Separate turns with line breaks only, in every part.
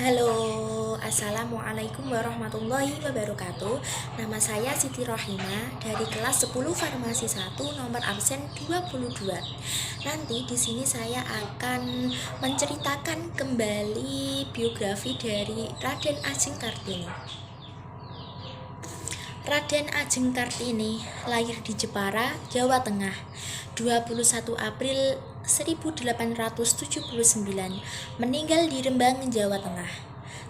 Halo, Assalamualaikum warahmatullahi wabarakatuh. Nama saya Siti Rohima dari kelas 10 Farmasi 1 nomor absen 22. Nanti di sini saya akan menceritakan kembali biografi dari Raden Ajeng Kartini. Raden Ajeng Kartini lahir di Jepara, Jawa Tengah, 21 April 1879, meninggal di Rembang, Jawa Tengah,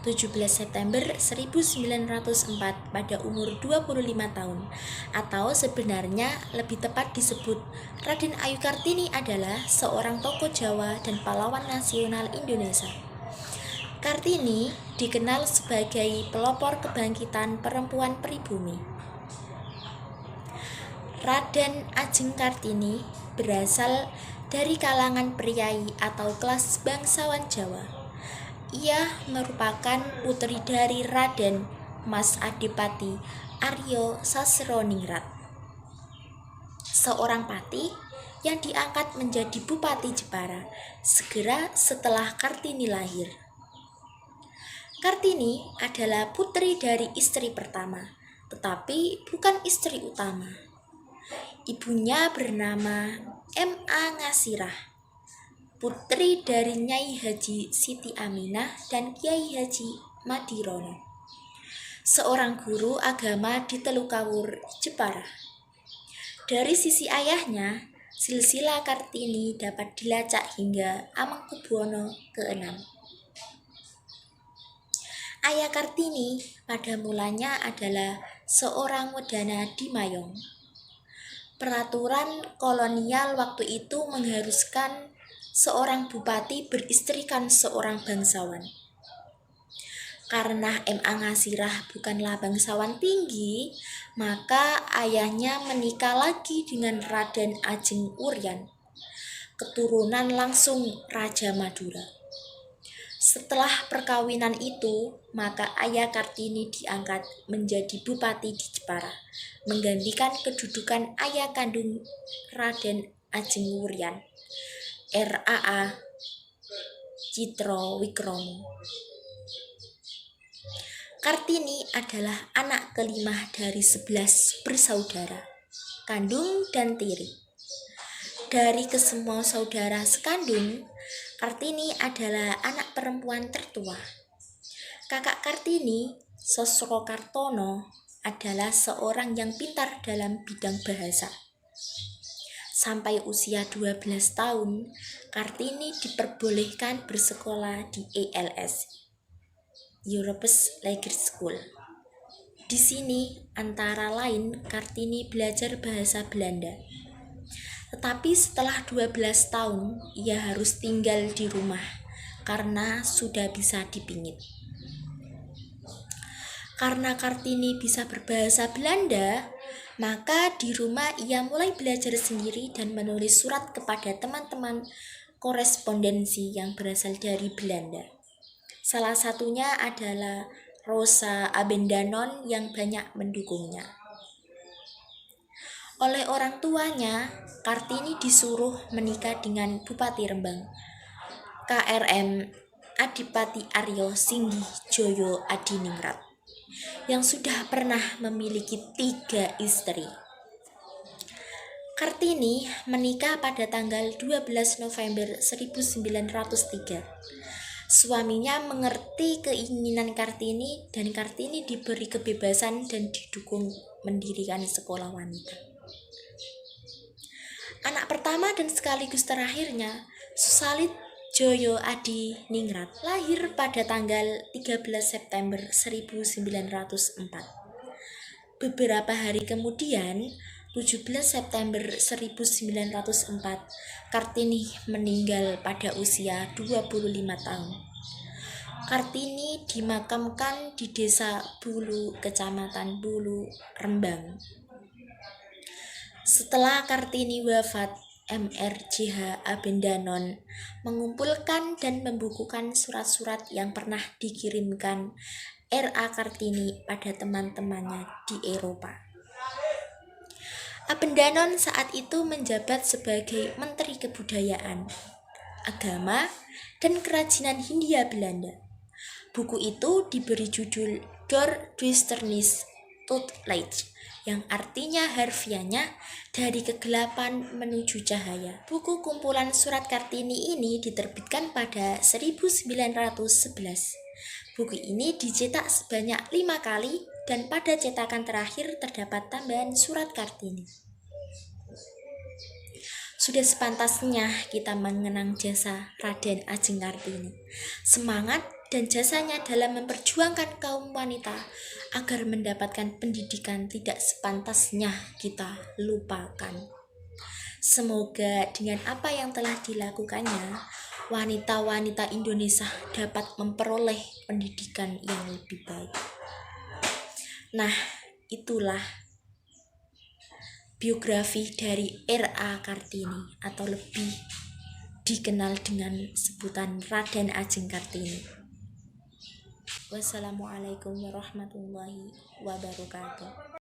17 September 1904 pada umur 25 tahun, atau sebenarnya lebih tepat disebut Raden Ayu Kartini adalah seorang tokoh Jawa dan pahlawan nasional Indonesia. Kartini dikenal sebagai pelopor kebangkitan perempuan pribumi. Raden Ajeng Kartini berasal dari kalangan priai atau kelas bangsawan Jawa. Ia merupakan putri dari Raden Mas Adipati Aryo Sasroningrat, seorang pati yang diangkat menjadi Bupati Jepara segera setelah Kartini lahir. Kartini adalah putri dari istri pertama, tetapi bukan istri utama. Ibunya bernama M.A. Ngasirah, putri dari Nyai Haji Siti Aminah dan Kiai Haji Madirono, seorang guru agama di Telukawur, Jepara. Dari sisi ayahnya, silsilah Kartini dapat dilacak hingga Amangkubuwono ke-6. Ayah Kartini pada mulanya adalah seorang wedana di Mayong. Peraturan kolonial waktu itu mengharuskan seorang bupati beristrikan seorang bangsawan. Karena M.A. Ngasirah bukanlah bangsawan tinggi, maka ayahnya menikah lagi dengan Raden Ajeng Uryan, keturunan langsung Raja Madura. Setelah perkawinan itu, maka ayah Kartini diangkat menjadi bupati di Jepara, menggantikan kedudukan ayah kandung Raden Ajeng Wuryan, R.A.A. Citrowikromo. Kartini adalah anak kelima dari 11 bersaudara, kandung dan tiri. Dari kesemua saudara sekandung, Kartini adalah anak perempuan tertua. Kakak Kartini, Sosrokartono, adalah seorang yang pintar dalam bidang bahasa. Sampai usia 12 tahun, Kartini diperbolehkan bersekolah di ELS, Europees Language School. Di sini antara lain Kartini belajar bahasa Belanda. Tetapi setelah 12 tahun, ia harus tinggal di rumah karena sudah bisa dipingit. Karena Kartini bisa berbahasa Belanda, maka di rumah ia mulai belajar sendiri dan menulis surat kepada teman-teman korespondensi yang berasal dari Belanda. Salah satunya adalah Rosa Abendanon yang banyak mendukungnya. Oleh orang tuanya, Kartini disuruh menikah dengan Bupati Rembang, KRM Adipati Aryo Singgi Joyo Adiningrat, yang sudah pernah memiliki 3 istri. Kartini menikah pada tanggal 12 November 1903. Suaminya mengerti keinginan Kartini dan Kartini diberi kebebasan dan didukung mendirikan sekolah wanita. Anak pertama dan sekaligus terakhirnya, Susalit Joyo Adiningrat, lahir pada tanggal 13 September 1904. Beberapa hari kemudian, 17 September 1904, Kartini meninggal pada usia 25 tahun. Kartini dimakamkan di Desa Bulu, Kecamatan Bulu, Rembang. Setelah Kartini wafat, MRJH Abendanon mengumpulkan dan membukukan surat-surat yang pernah dikirimkan R.A. Kartini pada teman-temannya di Eropa. Abendanon saat itu menjabat sebagai Menteri Kebudayaan, Agama, dan Kerajinan Hindia Belanda. Buku itu diberi judul Door Duisternis tot Light, yang artinya harfiahnya dari kegelapan menuju cahaya. Buku kumpulan surat Kartini ini diterbitkan pada 1911. Buku ini dicetak sebanyak 5 kali dan pada cetakan terakhir terdapat tambahan surat Kartini. Sudah sepantasnya kita mengenang jasa Raden Ajeng Kartini. Semangat dan jasanya dalam memperjuangkan kaum wanita agar mendapatkan pendidikan tidak sepantasnya kita lupakan. Semoga dengan apa yang telah dilakukannya, wanita-wanita Indonesia dapat memperoleh pendidikan yang lebih baik. Nah, itulah biografi dari R.A. Kartini, atau lebih dikenal dengan sebutan Raden Ajeng Kartini. Wassalamualaikum warahmatullahi wabarakatuh.